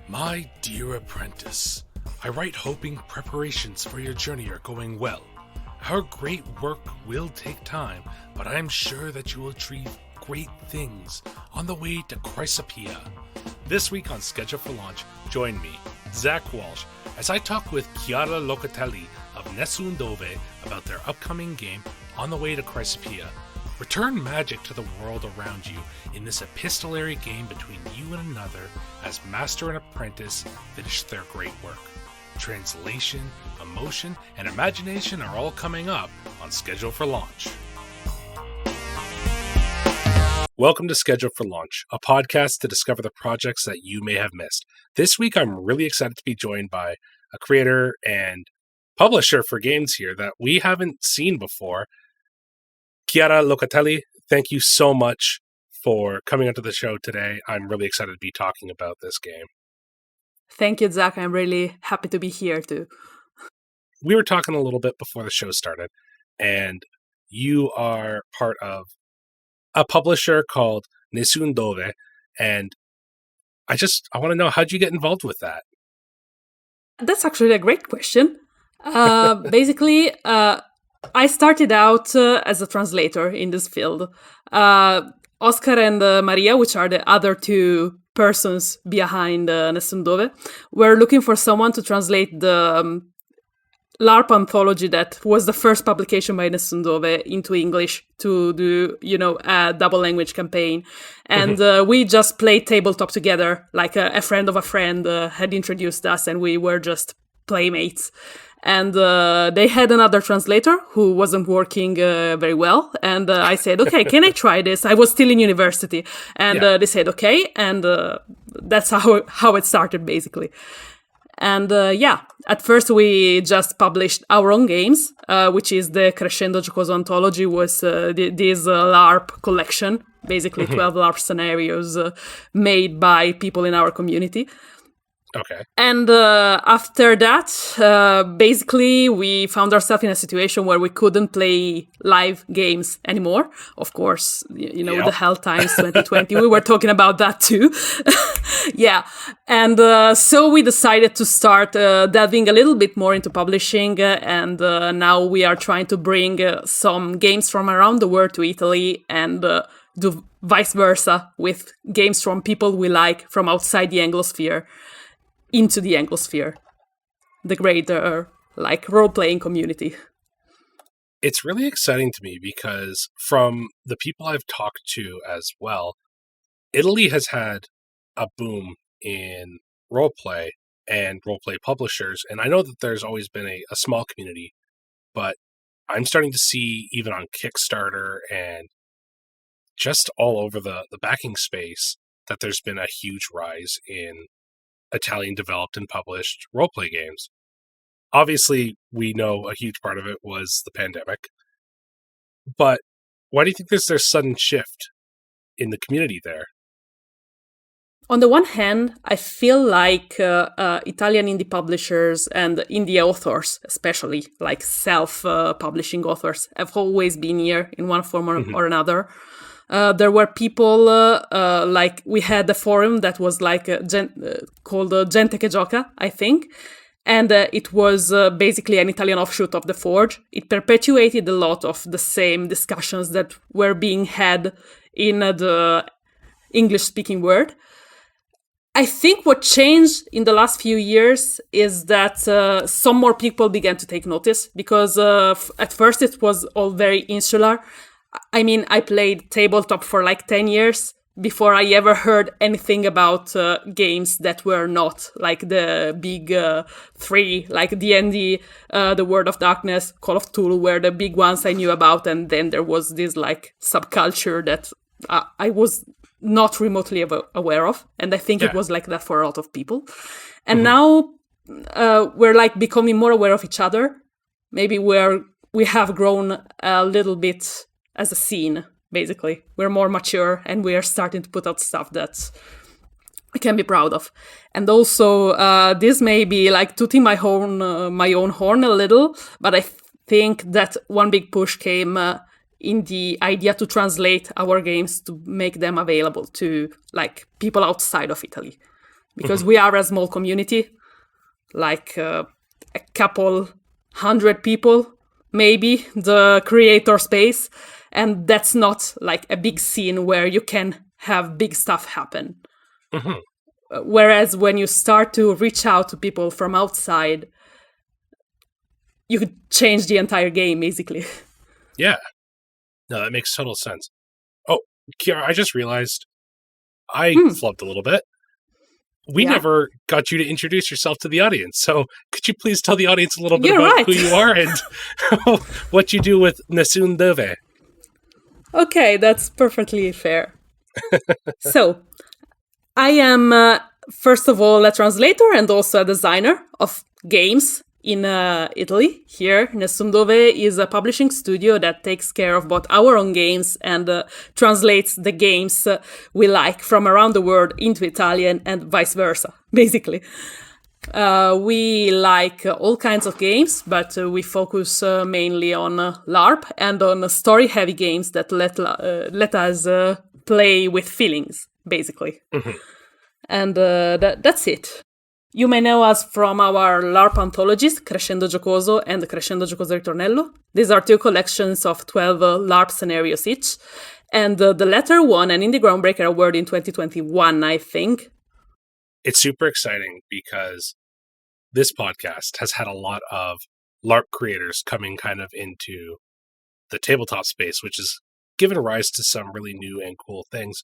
My dear apprentice, I write hoping preparations for your journey are going well. Our great work will take time, but I'm sure that you will achieve great things on the way to Chrysopoeia. This week on Schedule for Launch, join me, Zach Walsh, as I talk with Chiara Locatelli of NessunDove about their upcoming game On the Way to Chrysopoeia. Return magic to the world around you in this epistolary game between you and another as master and apprentice finish their great work. Translation, emotion, and imagination are all coming up on Schedule for Launch. Welcome to Schedule for Launch, a podcast to discover the projects that you may have missed. This week, I'm really excited to be joined by a creator and publisher for games here that we haven't seen before. Chiara Locatelli, thank you so much for coming onto the show today. I'm really excited to be talking about this game. Thank you, Zach. I'm really happy to be here too. We were talking a little bit before the show started, and you are part of a publisher called NessunDove, and I want to know, how'd you get involved with that? That's actually a great question. Basically, I started out as a translator in this field. Oscar and Maria, which are the other two persons behind NessunDove, were looking for someone to translate the LARP anthology that was the first publication by NessunDove into English to do, a double language campaign. And we just played tabletop together, like a friend of a friend had introduced us, and we were just playmates. And they had another translator who wasn't working very well. And I said, okay, can I try this? I was still in university. And they said, okay. And that's how it started, basically. And at first we just published our own games, which is the Crescendo Giocoso Anthology, was this LARP collection, basically 12 LARP scenarios made by people in our community. Okay. And after that, basically, we found ourselves in a situation where we couldn't play live games anymore. Of course, the Hell Times 2020, we were talking about that too. Yeah. And so we decided to start delving a little bit more into publishing. And now we are trying to bring some games from around the world to Italy and do vice versa with games from people we like from outside the Anglosphere into the Anglosphere, the greater role-playing community. It's really exciting to me because from the people I've talked to as well, Italy has had a boom in roleplay and roleplay publishers. And I know that there's always been a small community, but I'm starting to see even on Kickstarter and just all over the backing space that there's been a huge rise in Italian developed and published roleplay games. Obviously, we know a huge part of it was the pandemic. But why do you think there's this sudden shift in the community there? On the one hand, I feel like Italian indie publishers and indie authors, especially like self-publishing authors, have always been here in one form or another. There were people, we had a forum that was called Gente che Gioca, I think. And it was basically an Italian offshoot of The Forge. It perpetuated a lot of the same discussions that were being had in the English-speaking world. I think what changed in the last few years is that some more people began to take notice, because at first it was all very insular. I mean, I played tabletop for 10 years before I ever heard anything about games that were not like the big three, like D&D, The World of Darkness, Call of Cthulhu, were the big ones I knew about. And then there was this subculture that I was not remotely aware of. And I think it was like that for a lot of people. And now we're becoming more aware of each other. Maybe we have grown a little bit as a scene, basically. We're more mature and we are starting to put out stuff that I can be proud of. And also, this may be tooting my own horn a little, but I think that one big push came in the idea to translate our games to make them available to people outside of Italy. because we are a small community, like a couple hundred people, maybe, the creator space. And that's not like a big scene where you can have big stuff happen. Whereas when you start to reach out to people from outside, you could change the entire game, basically. Yeah. No, that makes total sense. Oh, Chiara, I just realized I flubbed a little bit. We never got you to introduce yourself to the audience. So could you please tell the audience a little bit about who you are and what you do with NessunDove? Okay, that's perfectly fair. So, I am, first of all, a translator and also a designer of games in Italy. Here, NessunDove is a publishing studio that takes care of both our own games and translates the games we like from around the world into Italian and vice versa, basically. We like all kinds of games, but we focus mainly on LARP and on story-heavy games that let us play with feelings, basically. And that's it. You may know us from our LARP anthologies, Crescendo Giocoso and Crescendo Giocoso Ritornello. These are 2 collections of 12 LARP scenarios each. And the latter won an Indie Groundbreaker Award in 2021, I think. It's super exciting because this podcast has had a lot of LARP creators coming kind of into the tabletop space, which has given rise to some really new and cool things.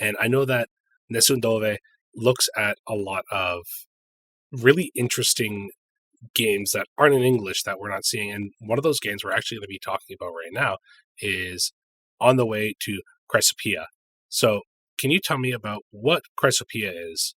And I know that NessunDove looks at a lot of really interesting games that aren't in English that we're not seeing. And one of those games we're actually going to be talking about right now is On the Way to Chrysopoeia. So can you tell me about what Chrysopoeia is?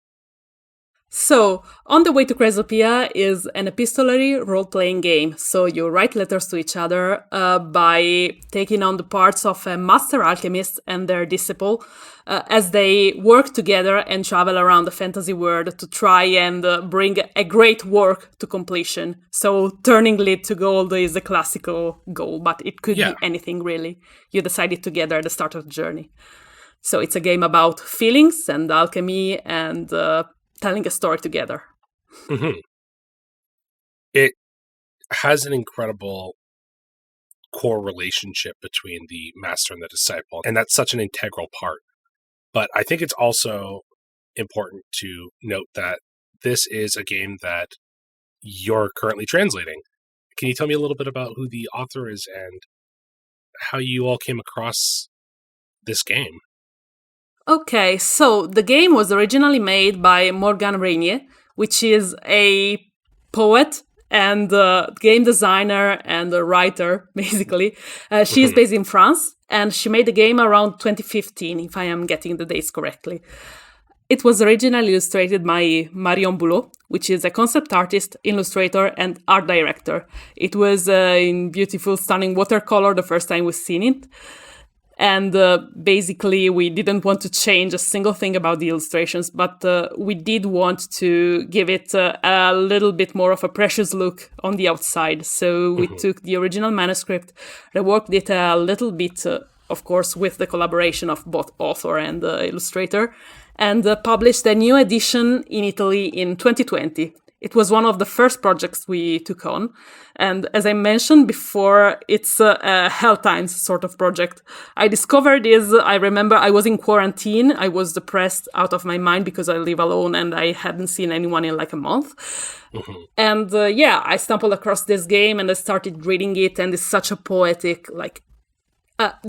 So, On the Way to Chrysopoeia is an epistolary role-playing game. So you write letters to each other by taking on the parts of a master alchemist and their disciple as they work together and travel around the fantasy world to try and bring a great work to completion. So turning lead to gold is a classical goal, but it could be anything really. You decide it together at the start of the journey. So it's a game about feelings and alchemy and telling a story together. It has an incredible core relationship between the master and the disciple, and that's such an integral part. But I think it's also important to note that this is a game that you're currently translating. Can you tell me a little bit about who the author is and how you all came across this game? Okay, so the game was originally made by Morgane Régnier, which is a poet and game designer and a writer, basically. She is based in France, and she made the game around 2015, if I am getting the dates correctly. It was originally illustrated by Marion Boulot, which is a concept artist, illustrator, and art director. It was in beautiful, stunning watercolor the first time we've seen it. And basically, we didn't want to change a single thing about the illustrations, but we did want to give it a little bit more of a precious look on the outside. So we took the original manuscript, reworked it a little bit, of course, with the collaboration of both author and illustrator, and published a new edition in Italy in 2020. It was one of the first projects we took on. And as I mentioned before, it's a Hell Times sort of project. I discovered this, I remember I was in quarantine. I was depressed out of my mind because I live alone and I hadn't seen anyone in like a month. And I stumbled across this game and I started reading it. And it's such a poetic,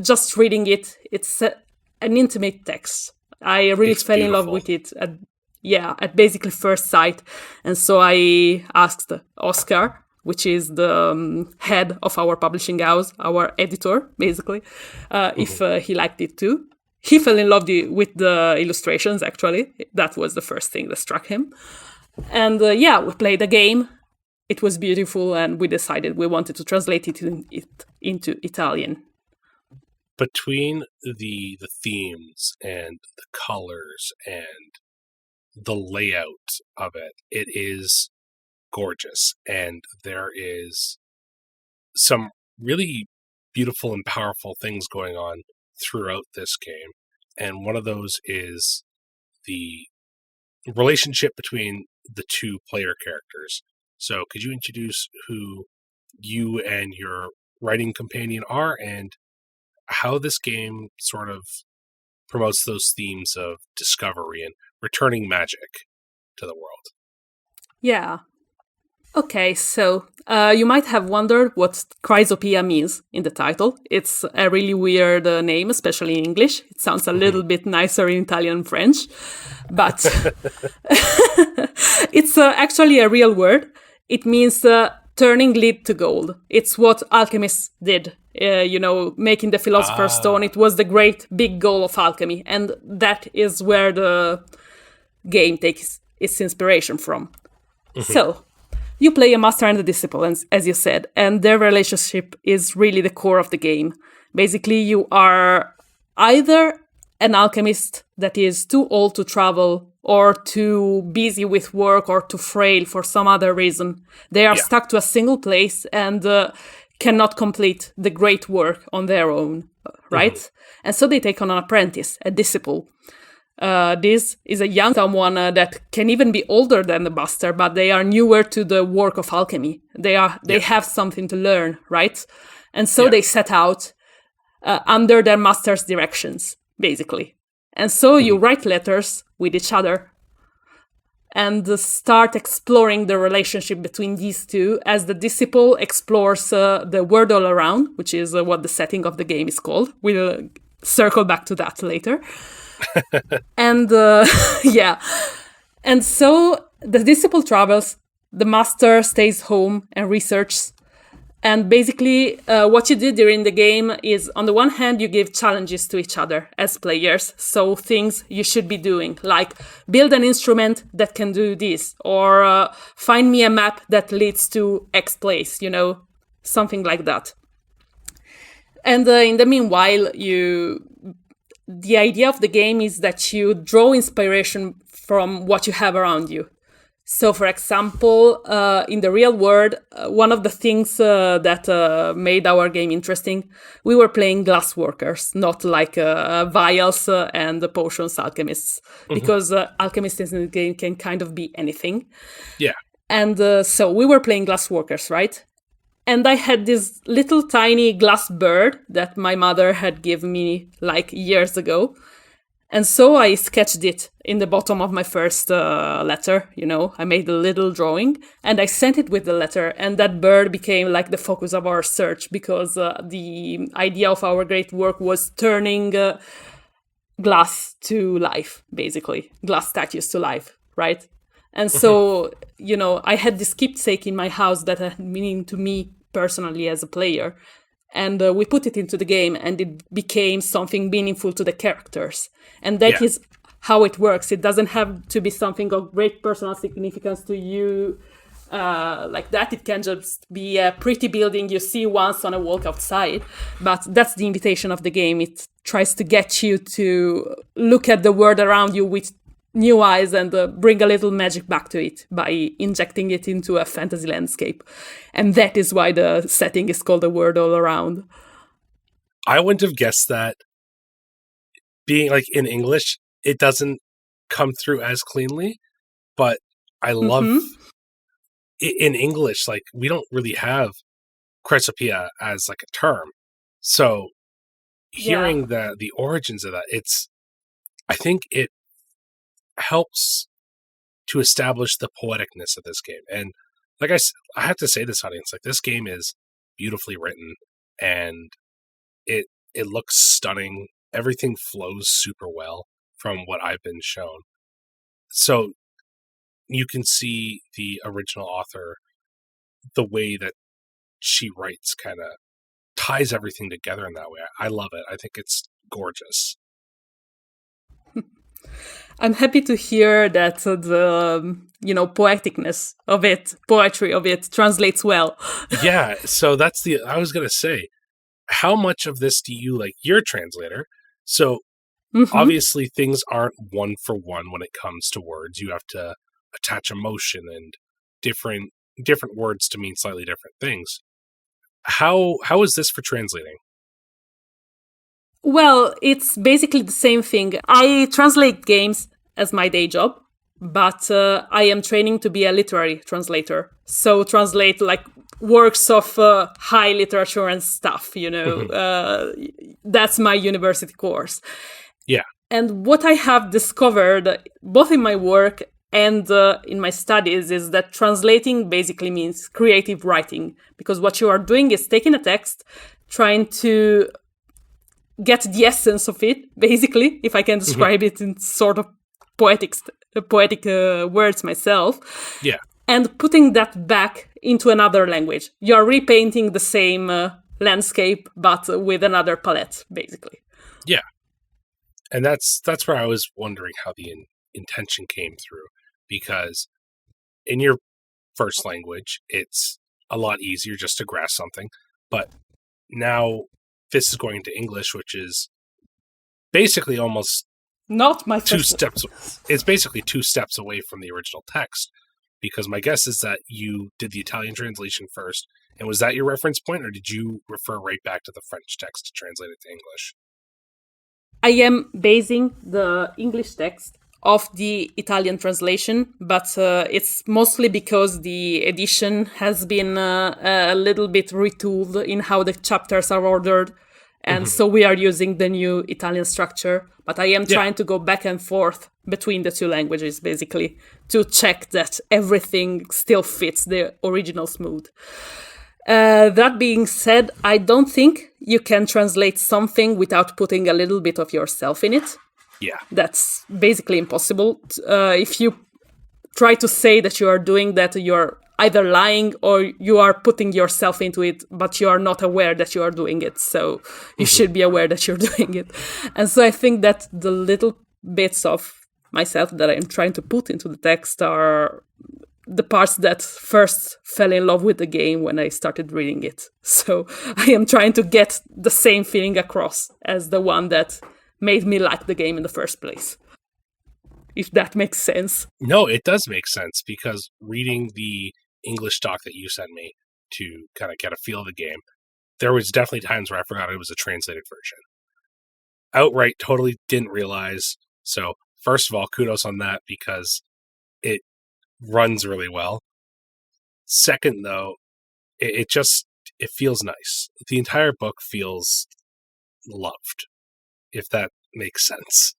just reading it, it's an intimate text. I really fell in love with it at basically first sight. And so I asked Oscar, which is the head of our publishing house, our editor, basically, if he liked it too. He fell in love with the illustrations, actually. That was the first thing that struck him. And we played the game. It was beautiful, and we decided we wanted to translate it into Italian. Between the themes and the colors and the layout of it, it is gorgeous. And there is some really beautiful and powerful things going on throughout this game. And one of those is the relationship between the two player characters. So could you introduce who you and your writing companion are and how this game sort of promotes those themes of discovery and returning magic to the world? Yeah. Okay, so you might have wondered what Chrysopoeia means in the title. It's a really weird name, especially in English. It sounds a little bit nicer in Italian and French, but it's actually a real word. It means turning lead to gold. It's what alchemists did. Making the philosopher's stone. It was the great big goal of alchemy, and that is where the game takes its inspiration from. So, you play a master and a disciple, as you said, and their relationship is really the core of the game. Basically, you are either an alchemist that is too old to travel, or too busy with work, or too frail for some other reason. They are stuck to a single place and cannot complete the great work on their own, right? And so they take on an apprentice, a disciple. This is a young someone that can even be older than the master, but they are newer to the work of alchemy. They have something to learn, right? And so they set out under their master's directions, basically. And so you write letters with each other and start exploring the relationship between these two as the disciple explores the world all around, which is what the setting of the game is called. We'll circle back to that later. And and so the disciple travels, the master stays home and researches. And basically what you do during the game is, on the one hand, you give challenges to each other as players, so things you should be doing, like build an instrument that can do this, or find me a map that leads to X place, something like that. And in the meanwhile, the idea of the game is that you draw inspiration from what you have around you. So, for example, in the real world, one of the things that made our game interesting, we were playing glass workers, not like vials and potions alchemists, because alchemists in the game can kind of be anything. Yeah. And so we were playing glass workers, right? And I had this little tiny glass bird that my mother had given me like years ago. And so I sketched it in the bottom of my first letter, I made a little drawing and I sent it with the letter. And that bird became like the focus of our search, because the idea of our great work was turning glass to life, basically, glass statues to life, right? And so, I had this keepsake in my house that had meaning to me personally as a player. And we put it into the game and it became something meaningful to the characters. And that is how it works. It doesn't have to be something of great personal significance to you like that. It can just be a pretty building you see once on a walk outside. But that's the invitation of the game. It tries to get you to look at the world around you with new eyes and bring a little magic back to it by injecting it into a fantasy landscape. And that is why the setting is called The World All Around. I wouldn't have guessed that. Being like in English, it doesn't come through as cleanly, but I love in English, like we don't really have Chrysopoeia as like a term. So hearing the origins of that, I think it helps to establish the poeticness of this game. And like I have to say this, audience, like this game is beautifully written and it looks stunning. Everything flows super well from what I've been shown. So you can see the original author, the way that she writes kind of ties everything together in that way. I love it. I think it's gorgeous. I'm happy to hear that the poeticness of it, poetry of it, translates well. Yeah, so I was going to say, how much of this do you, like, you're a translator, so obviously things aren't one for one when it comes to words. You have to attach emotion and different words to mean slightly different things. How is this for translating? Well, it's basically the same thing. I translate games as my day job, but I am training to be a literary translator. So translate like works of high literature and stuff, that's my university course. Yeah. And what I have discovered, both in my work and in my studies, is that translating basically means creative writing. Because what you are doing is taking a text, trying to get the essence of it, basically, if I can describe it in sort of poetic words myself. Yeah. And putting that back into another language. You're repainting the same landscape, but with another palette, basically. Yeah. And that's where I was wondering how the intention came through. Because in your first language, it's a lot easier just to grasp something. But now this is going to English, which is basically almost not my two steps. It's basically 2 steps away from the original text. Because my guess is that you did the Italian translation first. And was that your reference point, or did you refer right back to the French text to translate it to English? I am basing the English text off the Italian translation, but it's mostly because the edition has been a little bit retooled in how the chapters are ordered. And so we are using the new Italian structure. But I am trying to go back and forth between the 2 languages, basically, to check that everything still fits the original smooth. That being said, I don't think you can translate something without putting a little bit of yourself in it. Yeah. That's basically impossible. If you try to say that you are doing that, you're either lying or you are putting yourself into it, but you are not aware that you are doing it. So you should be aware that you're doing it. And so I think that the little bits of myself that I'm trying to put into the text are the parts that first fell in love with the game when I started reading it. So I am trying to get the same feeling across as the one that made me like the game in the first place. If that makes sense. No, it does make sense, because reading the English doc that you sent me to kind of get a feel of the game, there was definitely times where I forgot it was a translated version. Outright, totally didn't realize. So, first of all, kudos on that, because it runs really well. Second, though, it feels nice. The entire book feels loved, if that makes sense.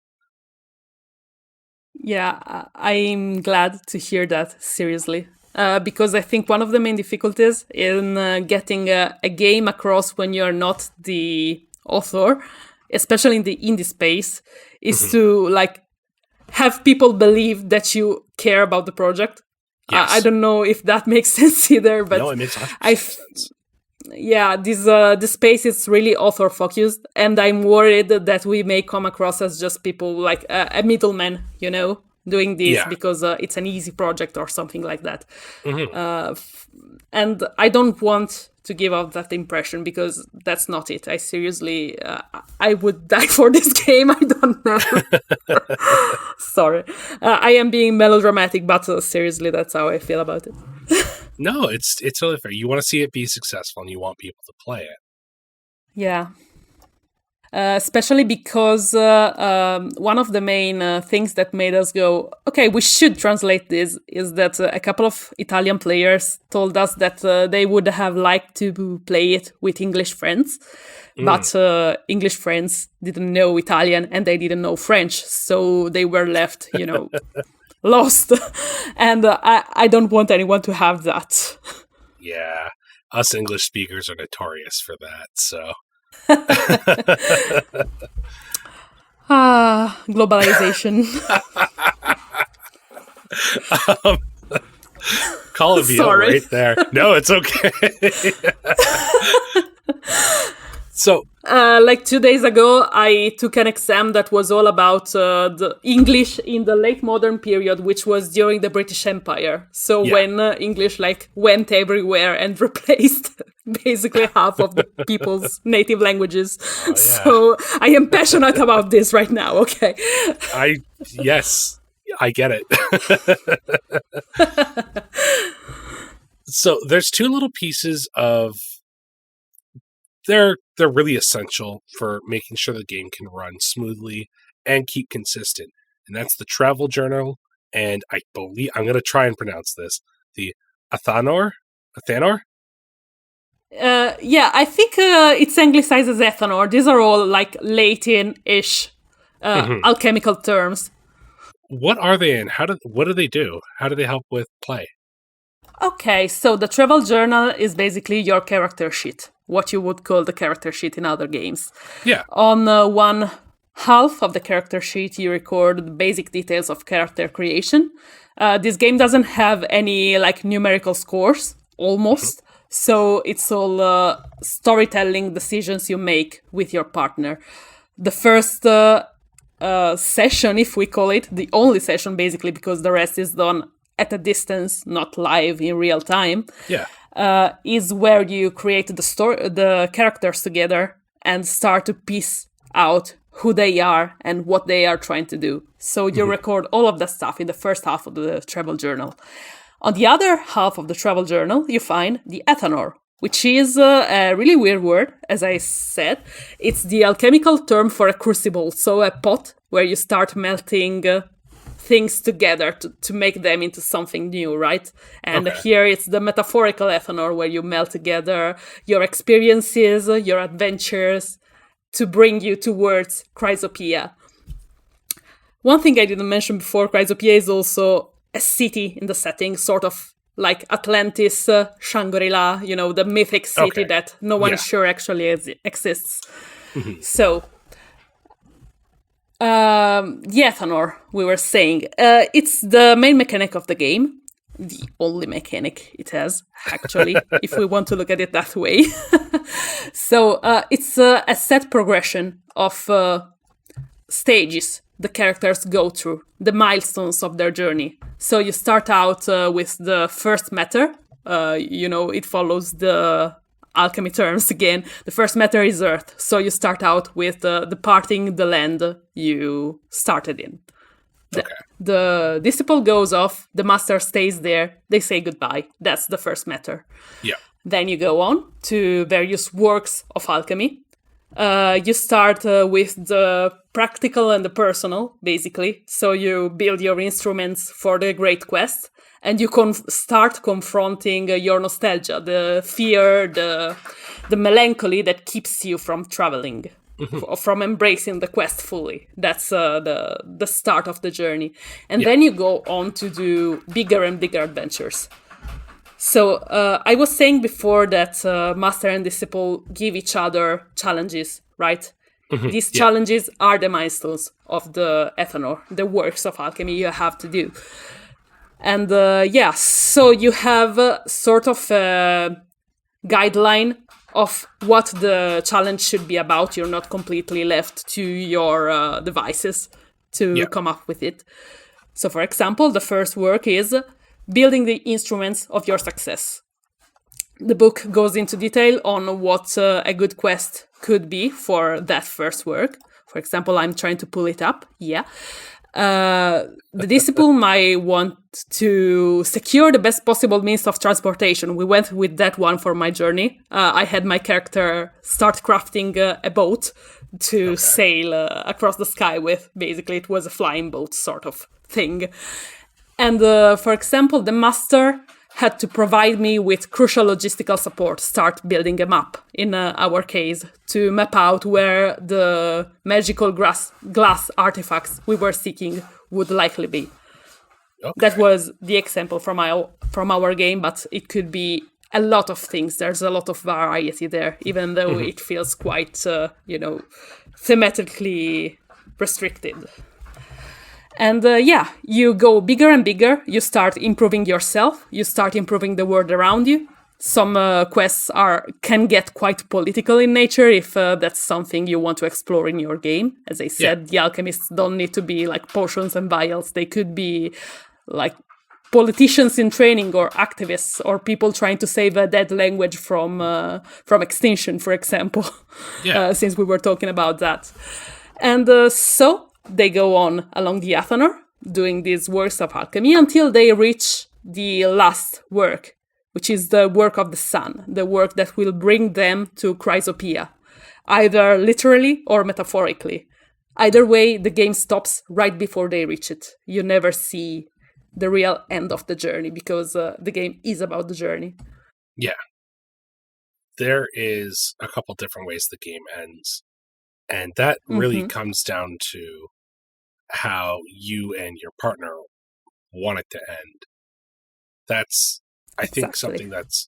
Yeah, I'm glad to hear that, seriously. Because I think one of the main difficulties in getting a game across when you're not the author, especially in the indie space, is to have people believe that you care about the project. Yes. I don't know if that makes sense either, but no, it makes 100% sense. Yeah, this space is really author focused, and I'm worried that we may come across as just people like a middleman, doing this because it's an easy project or something like that. And I don't want to give out that impression, because that's not it. I seriously, I would die for this game. I don't know. Sorry. I am being melodramatic, but seriously, that's how I feel about it. No, it's totally fair. You want to see it be successful, and you want people to play it. Yeah. Especially because one of the main things that made us go, okay, we should translate this, is that a couple of Italian players told us that they would have liked to play it with English friends, but English friends didn't know Italian and they didn't know French, so they were left, lost. And I don't want anyone to have that. Yeah, us English speakers are notorious for that, so... Globalization. Call it VO right there. No, it's okay. So, 2 days ago, I took an exam that was all about the English in the late modern period, which was during the British Empire. So when English went everywhere and replaced basically half of the people's native languages. Oh, yeah. So I am passionate about this right now. Okay. Yes, I get it. So there's 2 little pieces of... They're really essential for making sure the game can run smoothly and keep consistent. And that's the travel journal and I believe I'm going to try and pronounce this, the Athanor. Yeah, I think it's anglicized as ethanol. These are all like Latin-ish alchemical terms. What are they and what do they do? How do they help with play? Okay, so the travel journal is basically your character sheet, what you would call the character sheet in other games. Yeah. On one half of the character sheet, you record the basic details of character creation. This game doesn't have any like numerical scores, almost. So it's all storytelling decisions you make with your partner. The first session, if we call it, the only session basically, because the rest is done at a distance, not live in real time, is where you create the characters together and start to piece out who they are and what they are trying to do. So you record all of that stuff in the first half of the travel journal. On the other half of the travel journal, you find the ethanol, which is a really weird word, as I said. It's the alchemical term for a crucible, so a pot where you start melting things together to make them into something new, right? And here it's the metaphorical ethanol, where you melt together your experiences, your adventures, to bring you towards Chrysopoeia. One thing I didn't mention before, Chrysopoeia is also a city in the setting, sort of like Atlantis, Shangri-La, the mythic city that no one is sure actually exists. So, the ethanol, we were saying, it's the main mechanic of the game. The only mechanic it has, actually, if we want to look at it that way. So, it's a set progression of stages the characters go through, the milestones of their journey. So you start out with the first matter. It follows the alchemy terms again. The first matter is Earth. So you start out with departing the land you started in. The disciple goes off, the master stays there, they say goodbye. That's the first matter. Yeah. Then you go on to various works of alchemy. You start with the practical and the personal, basically. So you build your instruments for the great quest, and you start confronting your nostalgia, the fear, the melancholy that keeps you from traveling, from embracing the quest fully. That's the start of the journey. And then you go on to do bigger and bigger adventures. So I was saying before that master and disciple give each other challenges, right? These challenges are the milestones of the ethanol, the works of alchemy you have to do. And so you have sort of a guideline of what the challenge should be about. You're not completely left to your devices to come up with it. So for example, the first work is building the instruments of your success. The book goes into detail on what a good quest could be for that first work. For example, I'm trying to pull it up. The disciple might want to secure the best possible means of transportation. We went with that one for my journey. I had my character start crafting a boat to sail across the sky with. Basically, it was a flying boat sort of thing. And for example, the master had to provide me with crucial logistical support, start building a map, in our case, to map out where the magical glass artifacts we were seeking would likely be. That was the example from our game, but it could be a lot of things. There's a lot of variety there, even though it feels quite, thematically restricted. And you go bigger and bigger. You start improving yourself. You start improving the world around you. Some quests can get quite political in nature if that's something you want to explore in your game. As I said, the alchemists don't need to be like potions and vials. They could be like politicians in training, or activists, or people trying to save a dead language from extinction, for example. Since we were talking about that. And so they go on along the Athanor, doing these works of alchemy until they reach the last work, which is the work of the sun, the work that will bring them to Chrysopoeia, either literally or metaphorically. Either way, the game stops right before they reach it. You never see the real end of the journey, because the game is about the journey. Yeah. There is a couple different ways the game ends. And that really comes down to how you and your partner want it to end. That's, I think, something that's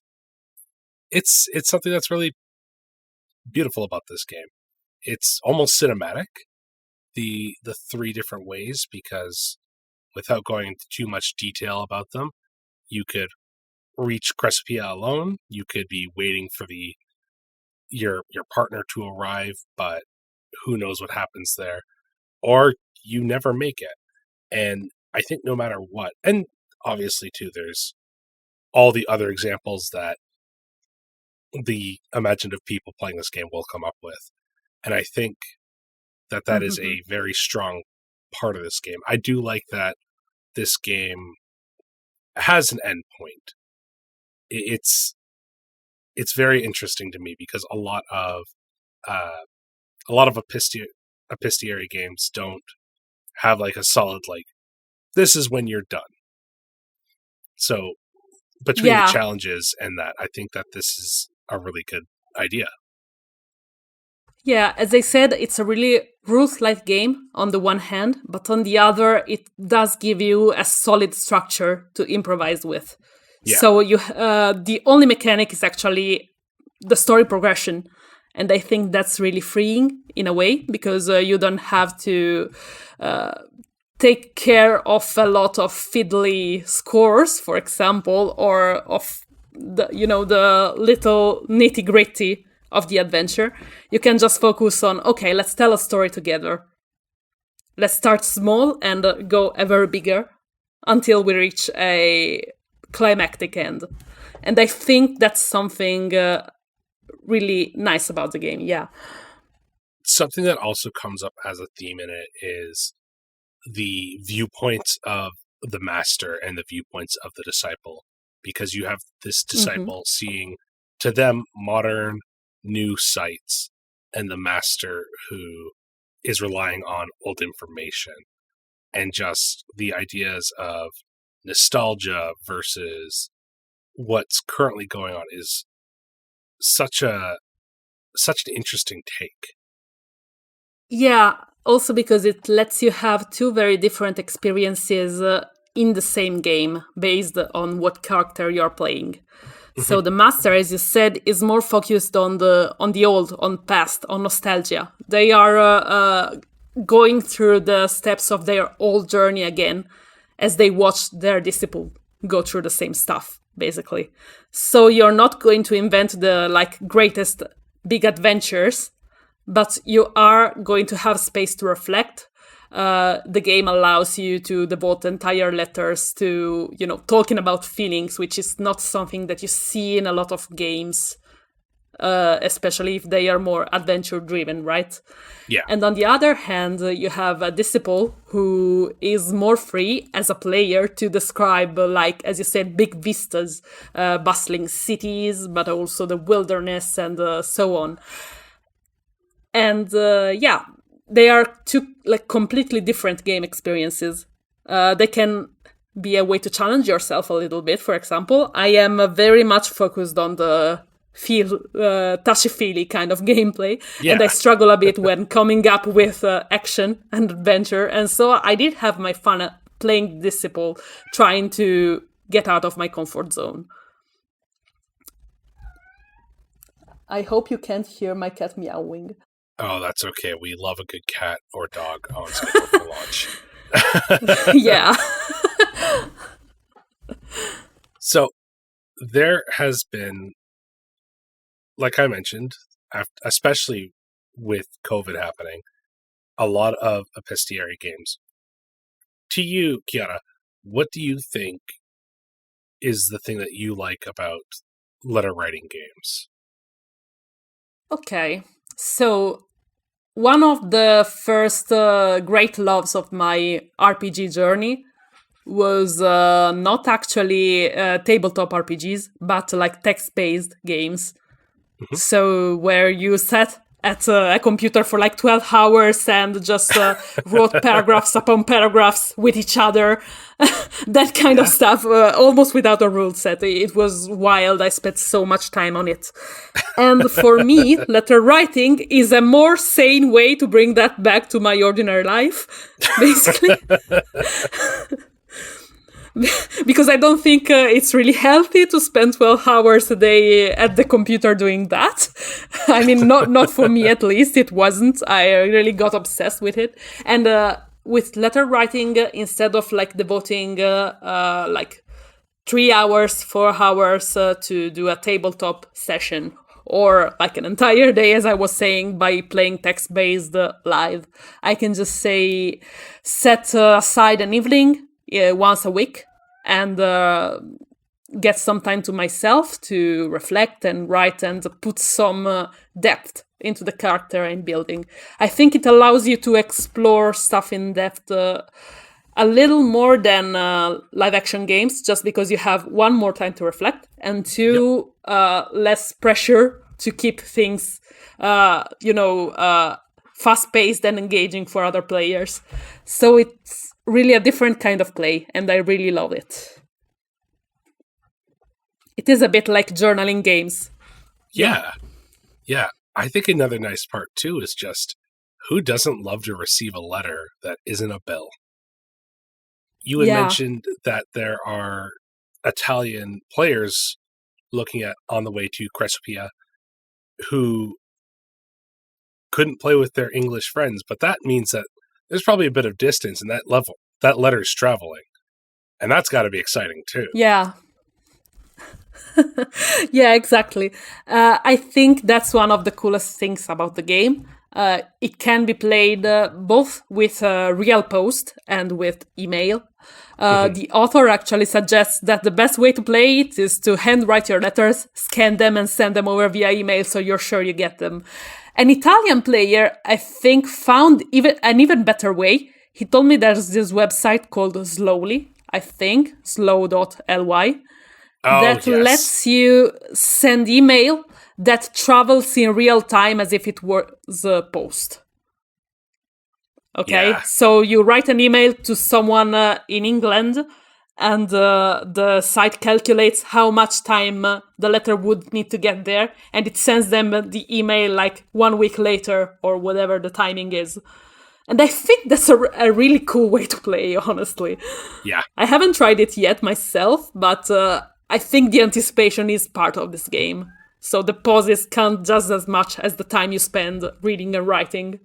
it's something that's really beautiful about this game. It's almost cinematic, the three different ways, because without going into too much detail about them, you could reach Chrysopoeia alone. You could be waiting for your partner to arrive, but who knows what happens there, or you never make it. And I think no matter what, and obviously too, there's all the other examples that the imaginative people playing this game will come up with. And I think that is a very strong part of this game. I do like that this game has an end point. It's very interesting to me, because a lot of epistolary games don't have like a solid, like, this is when you're done. So between the challenges and that, I think that this is a really good idea. Yeah, as I said, it's a really rules-light game on the one hand, but on the other, it does give you a solid structure to improvise with. Yeah. So the only mechanic is actually the story progression. And I think that's really freeing in a way, because you don't have to take care of a lot of fiddly scores, for example, or of the little nitty-gritty of the adventure. You can just focus on, okay, let's tell a story together. Let's start small and go ever bigger until we reach a climactic end. And I think that's something really nice about the game, yeah. Something that also comes up as a theme in it is the viewpoints of the master and the viewpoints of the disciple, because you have this disciple seeing, to them, modern, new sights, and the master who is relying on old information. And just the ideas of nostalgia versus what's currently going on is such an interesting take. Yeah, also because it lets you have two very different experiences in the same game based on what character you're playing. So the master, as you said, is more focused on the old, on past, on nostalgia. They are going through the steps of their old journey again as they watch their disciple go through the same stuff, basically. So you're not going to invent the greatest big adventures, but you are going to have space to reflect. The game allows you to devote entire letters to, talking about feelings, which is not something that you see in a lot of games, especially if they are more adventure-driven, right? Yeah. And on the other hand, you have a disciple who is more free as a player to describe, as you said, big vistas, bustling cities, but also the wilderness and so on. And they are two completely different game experiences. They can be a way to challenge yourself a little bit. For example, I am very much focused on the touchy-feely kind of gameplay, and I struggle a bit when coming up with action and adventure. And so I did have my fun playing Disciple, trying to get out of my comfort zone. I hope you can't hear my cat meowing. Oh, that's okay. We love a good cat or dog on schedule for launch. Yeah. So there has been, like I mentioned, especially with COVID happening, a lot of epistolary games. To you, Chiara, what do you think is the thing that you like about letter writing games? Okay, so one of the first great loves of my RPG journey was not actually tabletop RPGs, but text-based games. So where you set at a computer for like 12 hours and just wrote paragraphs upon paragraphs with each other. That kind of stuff, almost without a rule set. It was wild. I spent so much time on it. And for me, letter writing is a more sane way to bring that back to my ordinary life, basically. Because I don't think it's really healthy to spend 12 hours a day at the computer doing that. I mean, not for me at least, it wasn't. I really got obsessed with it. And with letter writing, instead of like devoting like 3 hours, 4 hours to do a tabletop session, or like an entire day, as I was saying, by playing text-based live, I can just say set aside an evening once a week and get some time to myself to reflect and write and put some depth into the character I'm building. I think it allows you to explore stuff in depth a little more than live action games, just because you have one, more time to reflect, and two, less pressure to keep things fast-paced and engaging for other players. So it's really a different kind of play, and I really love it. It is a bit like journaling games. Yeah. I think another nice part, too, is just who doesn't love to receive a letter that isn't a bill? You had mentioned that there are Italian players looking at On the Way to Chrysopoeia who couldn't play with their English friends, but that means that there's probably a bit of distance, and that letter's traveling. And that's got to be exciting, too. Yeah. Yeah, exactly. I think that's one of the coolest things about the game. It can be played both with real post and with email. The author actually suggests that the best way to play it is to handwrite your letters, scan them, and send them over via email so you're sure you get them. An Italian player, I think, found an even better way. He told me there's this website called Slowly, I think, slow.ly, lets you send email that travels in real time as if it was a post. Okay, so you write an email to someone in England, and the site calculates how much time the letter would need to get there, and it sends them the email like 1 week later or whatever the timing is. And I think that's a really cool way to play, honestly. Yeah. I haven't tried it yet myself, but I think the anticipation is part of this game. So the pauses count just as much as the time you spend reading and writing.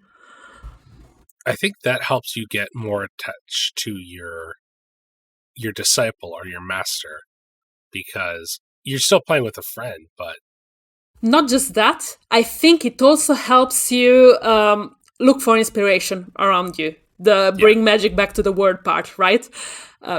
I think that helps you get more attached to your disciple or your master, because you're still playing with a friend, but... Not just that, I think it also helps you look for inspiration around you. Bring magic back to the word part, right?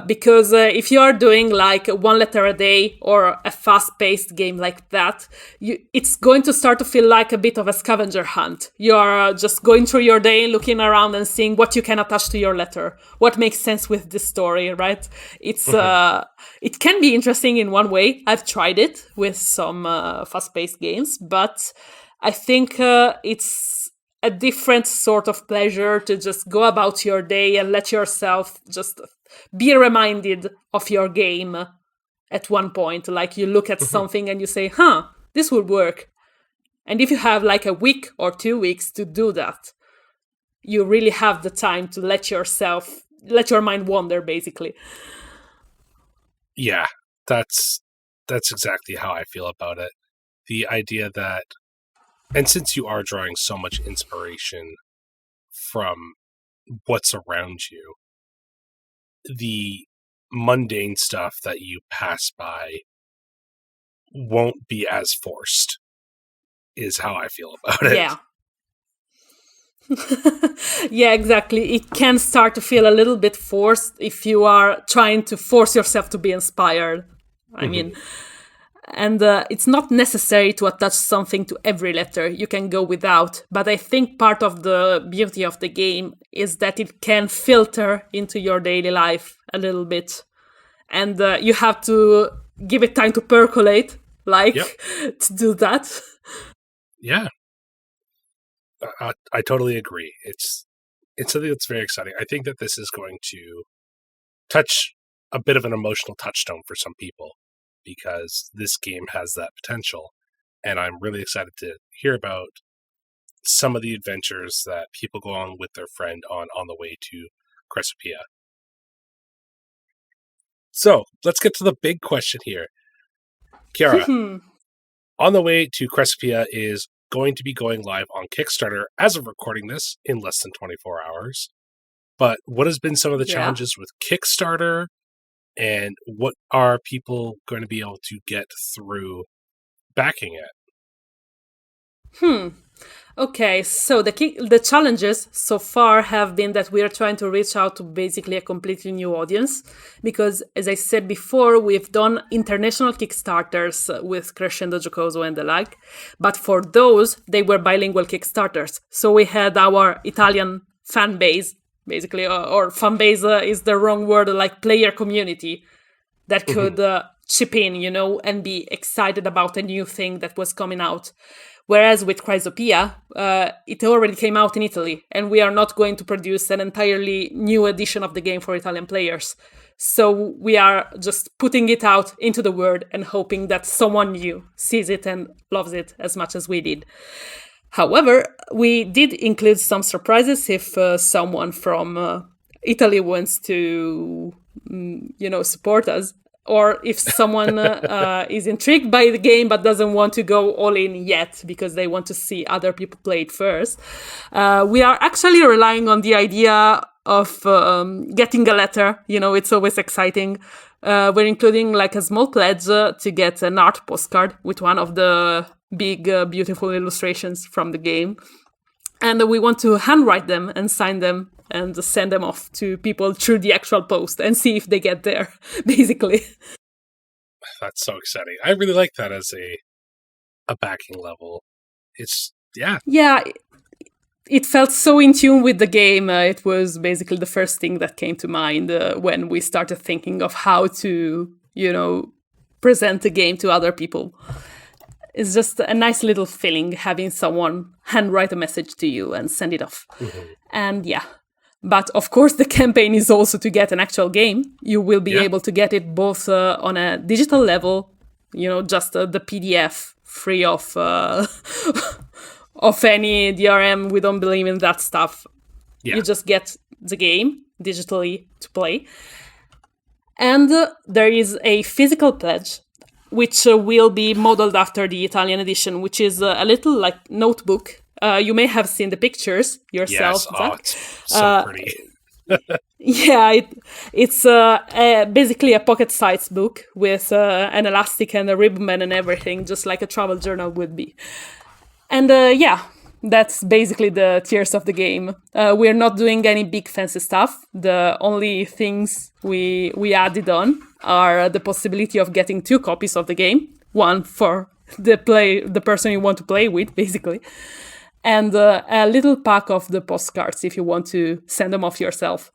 Because if you are doing like 1 letter a day or a fast-paced game like that, it's going to start to feel like a bit of a scavenger hunt. You are just going through your day, looking around and seeing what you can attach to your letter, what makes sense with this story, right? It's it can be interesting in one way. I've tried it with some fast-paced games, but I think it's a different sort of pleasure to just go about your day and let yourself just be reminded of your game at one point. Like you look at something and you say, this would work. And if you have like a week or 2 weeks to do that, you really have the time to let your mind wander, basically. Yeah, that's exactly how I feel about it. The idea that, and since you are drawing so much inspiration from what's around you, the mundane stuff that you pass by won't be as forced, is how I feel about it. Yeah. Yeah, exactly. It can start to feel a little bit forced if you are trying to force yourself to be inspired. I mean, and it's not necessary to attach something to every letter. You can go without. But I think part of the beauty of the game is that it can filter into your daily life a little bit. And you have to give it time to percolate, to do that. Yeah. I totally agree. It's something that's very exciting. I think that this is going to touch a bit of an emotional touchstone for some people because this game has that potential. And I'm really excited to hear about some of the adventures that people go on with their friend on the way to Chrysopoeia. So let's get to the big question here. Chiara, On the Way to Chrysopoeia is going to be going live on Kickstarter as of recording this in less than 24 hours. But what has been some of the challenges with Kickstarter, and what are people going to be able to get through backing it? Okay, so the challenges so far have been that we are trying to reach out to basically a completely new audience because, as I said before, we've done international Kickstarters with Crescendo Giocoso and the like, but for those, they were bilingual Kickstarters. So we had our Italian fan base, basically, or fan base is the wrong word, like player community that could chip in, and be excited about a new thing that was coming out. Whereas with Chrysopoeia, it already came out in Italy, and we are not going to produce an entirely new edition of the game for Italian players. So we are just putting it out into the world and hoping that someone new sees it and loves it as much as we did. However, we did include some surprises if someone from Italy wants to, support us. Or if someone is intrigued by the game but doesn't want to go all in yet because they want to see other people play it first, we are actually relying on the idea of getting a letter. It's always exciting. We're including like a small pledge to get an art postcard with one of the big, beautiful illustrations from the game. And we want to handwrite them and sign them and send them off to people through the actual post and see if they get there, basically. That's so exciting. I really like that as a backing level. Yeah, it felt so in tune with the game. It was basically the first thing that came to mind when we started thinking of how to, present the game to other people. It's just a nice little feeling having someone handwrite a message to you and send it off. And but of course the campaign is also to get an actual game. You will be able to get it both on a digital level, just the PDF free of any DRM. We don't believe in that stuff. You just get the game digitally to play. And there is a physical pledge which will be modeled after the Italian edition, which is a little like notebook. You may have seen the pictures yourself. Yes, it's so pretty. It's basically a pocket-sized book with an elastic and a ribbon and everything, just like a travel journal would be. And that's basically the tiers of the game. We're not doing any big fancy stuff. The only things we added on are the possibility of getting 2 copies of the game, one for the person you want to play with, basically, and a little pack of the postcards if you want to send them off yourself.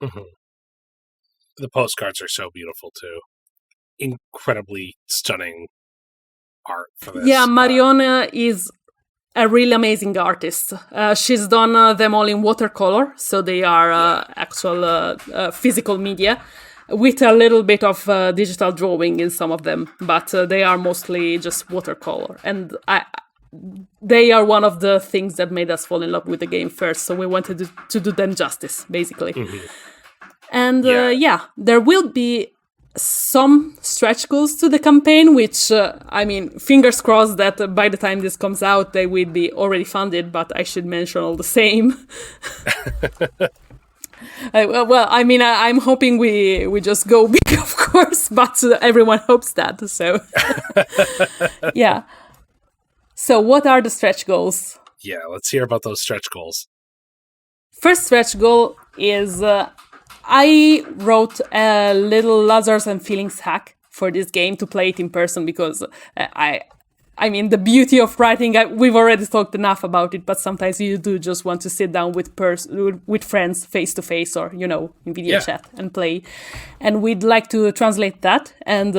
The postcards are so beautiful too. Incredibly stunning art for this. Yeah, Mariona is a really amazing artist. She's done them all in watercolor, so they are actual physical media, with a little bit of digital drawing in some of them, but they are mostly just watercolor. And they are one of the things that made us fall in love with the game first, so we wanted to do them justice, basically. And there will be some stretch goals to the campaign, which, fingers crossed that by the time this comes out, they will be already funded, but I should mention all the same. I'm hoping we just go big, of course, but everyone hopes that, so... Yeah. So what are the stretch goals? Yeah, let's hear about those stretch goals. First stretch goal is I wrote a little Lazars and Feelings hack for this game to play it in person because the beauty of writing, we've already talked enough about it, but sometimes you do just want to sit down with friends face to face or, in video chat and play. And we'd like to translate that and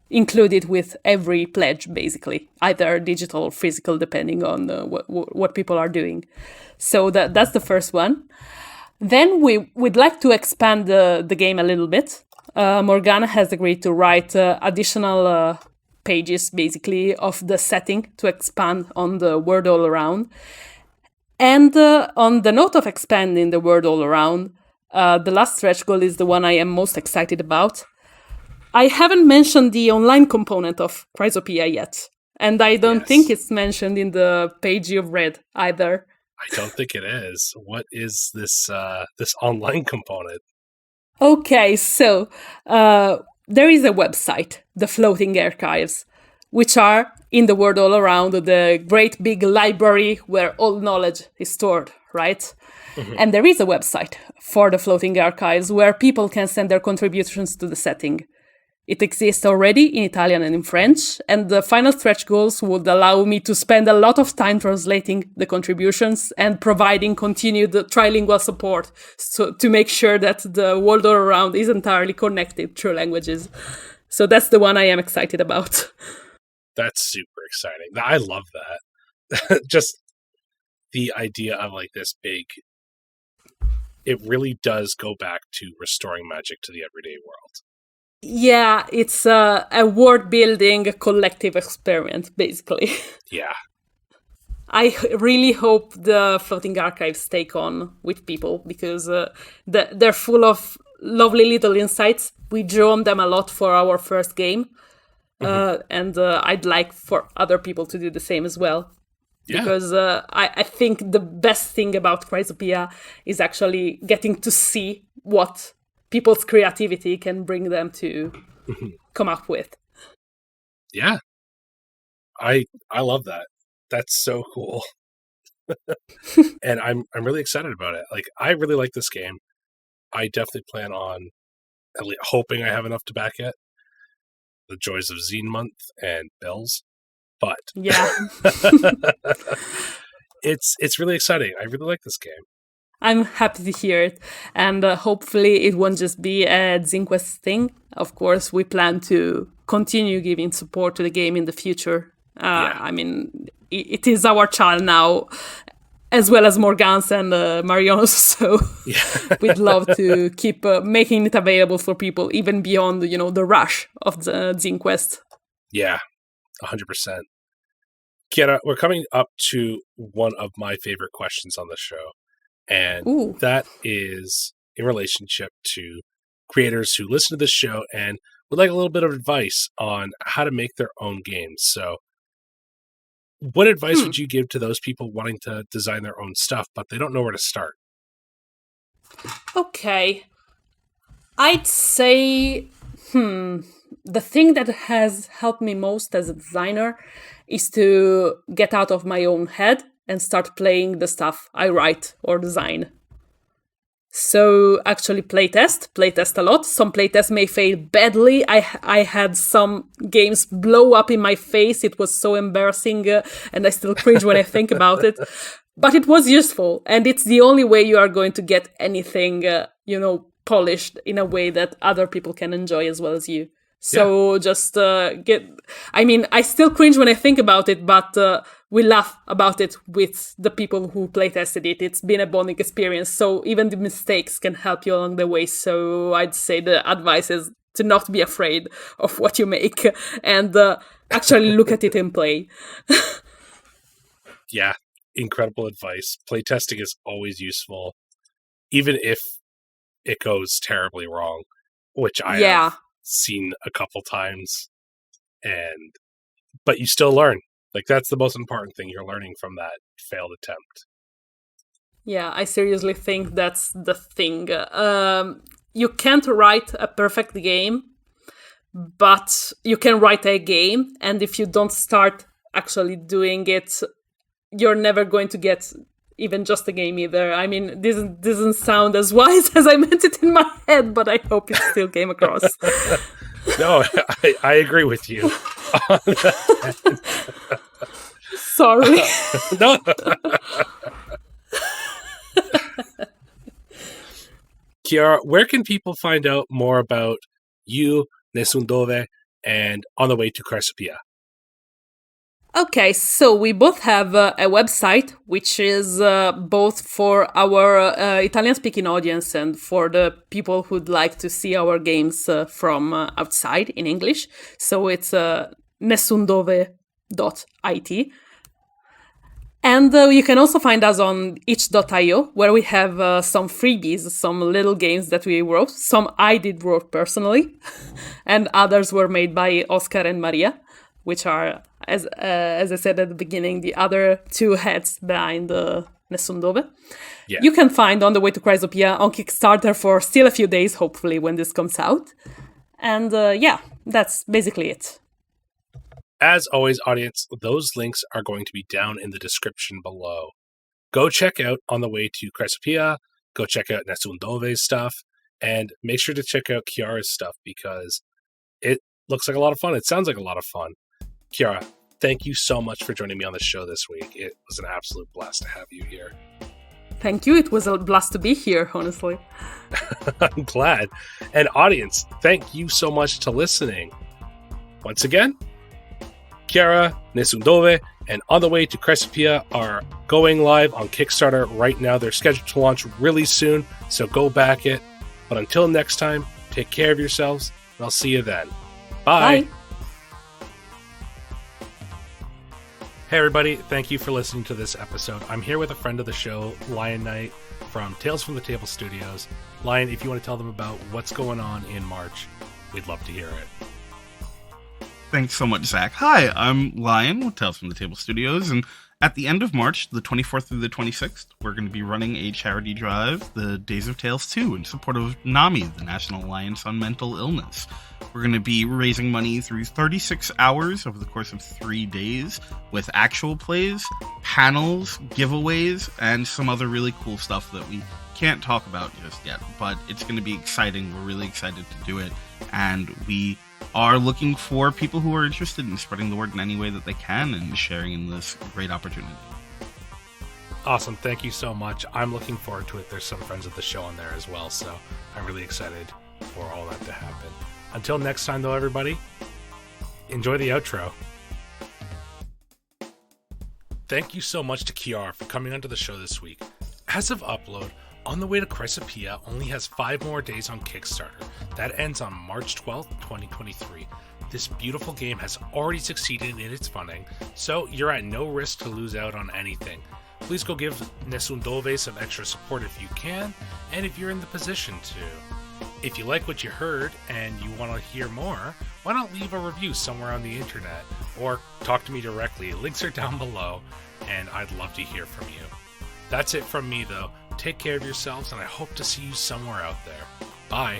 included with every pledge, basically, either digital or physical, depending on what people are doing. So that's the first one. Then we'd like to expand the game a little bit. Morgana has agreed to write additional pages, basically, of the setting to expand on the world all around. And on the note of expanding the world all around, the last stretch goal is the one I am most excited about. I haven't mentioned the online component of Chrysopoeia yet, and I don't think it's mentioned in the page you've read either. I don't think it is. What is this this online component? Okay, so there is a website, the Floating Archives, which are in the world all around the great big library where all knowledge is stored, right? Mm-hmm. And there is a website for the Floating Archives where people can send their contributions to the setting. It exists already in Italian and in French, and the final stretch goals would allow me to spend a lot of time translating the contributions and providing continued trilingual support to make sure that the world all around is entirely connected through languages. So that's the one I am excited about. That's super exciting. I love that. Just the idea of like this big, it really does go back to restoring magic to the everyday world. Yeah, it's a world-building collective experiment, basically. Yeah. I really hope the Floating Archives take on with people, because they're full of lovely little insights. We drew on them a lot for our first game, and I'd like for other people to do the same as well. Yeah. Because I think the best thing about Chrysopoeia is actually getting to see what people's creativity can bring them to come up with. Yeah. I love that. That's so cool. And I'm really excited about it. Like, I really like this game. I definitely plan on hoping I have enough to back it. The joys of Zine Month and bills. But yeah. It's really exciting. I really like this game. I'm happy to hear it, and hopefully it won't just be a ZineQuest thing. Of course, we plan to continue giving support to the game in the future. I mean, it is our child now, as well as Morgan's and Marion's, so we'd love to keep making it available for people, even beyond, the rush of the ZineQuest. Yeah, 100%. Chiara, we're coming up to one of my favorite questions on the show. And that is in relationship to creators who listen to this show and would like a little bit of advice on how to make their own games. So what advice would you give to those people wanting to design their own stuff, but they don't know where to start? Okay. I'd say, the thing that has helped me most as a designer is to get out of my own head and start playing the stuff I write or design. So actually playtest a lot. Some playtests may fail badly. I had some games blow up in my face. It was so embarrassing, and I still cringe when I think about it. But it was useful, and it's the only way you are going to get anything, polished in a way that other people can enjoy as well as you. So just I still cringe when I think about it, but we laugh about it with the people who playtested it. It's been a bonding experience, so even the mistakes can help you along the way. So I'd say the advice is to not be afraid of what you make and actually look at it and play. Yeah, incredible advice. Playtesting is always useful, even if it goes terribly wrong, which I have seen a couple times, but you still learn. Like, that's the most important thing. You're learning from that failed attempt. Yeah, I seriously think that's the thing. You can't write a perfect game, but you can write a game, and if you don't start actually doing it, you're never going to get even just a game either. I mean, this doesn't sound as wise as I meant it in my head, but I hope it still came across. No, I agree with you. Sorry. No. Chiara, where can people find out more about you, NessunDove, and On the Way to Chrysopoeia. Okay, so we both have a website, which is both for our Italian-speaking audience and for the people who'd like to see our games from outside in English. So it's NessunDove.it. And you can also find us on itch.io, where we have some freebies, some little games that we wrote. Some I did wrote personally, and others were made by Oscar and Maria, which are, as I said at the beginning, the other two heads behind NessunDove. Yeah. You can find On the Way to Chrysopoeia on Kickstarter for still a few days, hopefully, when this comes out. And that's basically it. As always, audience, those links are going to be down in the description below. Go check out On the Way to Chrysopoeia, go check out NessunDove's stuff, and make sure to check out Chiara's stuff because it looks like a lot of fun. It sounds like a lot of fun. Chiara, thank you so much for joining me on the show this week. It was an absolute blast to have you here. Thank you. It was a blast to be here, honestly. I'm glad. And audience, thank you so much to listening. Once again, Chiara, NessunDove, and On the Way to Chrysopoeia are going live on Kickstarter right now. They're scheduled to launch really soon, so go back it. But until next time, take care of yourselves, and I'll see you then. Bye. Bye. Hey everybody, thank you for listening to this episode. I'm here with a friend of the show, Lion Knight from Tales from the Table Studios. Lion, if you want to tell them about what's going on in March, we'd love to hear it. Thanks so much, Zach. Hi, I'm Lion with Tales from the Table Studios, and at the end of March, the 24th through the 26th, we're going to be running a charity drive, the Days of Tales 2, in support of NAMI, the National Alliance on Mental Illness. We're going to be raising money through 36 hours over the course of 3 days with actual plays, panels, giveaways, and some other really cool stuff that we can't talk about just yet, but it's going to be exciting. We're really excited to do it, and we are looking for people who are interested in spreading the word in any way that they can and sharing in this great opportunity. Awesome. Thank you so much. I'm looking forward to it. There's some friends of the show on there as well, so I'm really excited for all that to happen. Until next time, though, everybody, enjoy the outro. Thank you so much to Chiara for coming onto the show this week. As of upload, On the Way to Chrysopoeia only has 5 more days on Kickstarter. That ends on March 12th, 2023. This beautiful game has already succeeded in its funding, so you're at no risk to lose out on anything. Please go give NessunDove some extra support if you can, and if you're in the position to. If you like what you heard and you want to hear more, why not leave a review somewhere on the internet, or talk to me directly. Links are down below, and I'd love to hear from you. That's it from me, though. Take care of yourselves, and I hope to see you somewhere out there. Bye.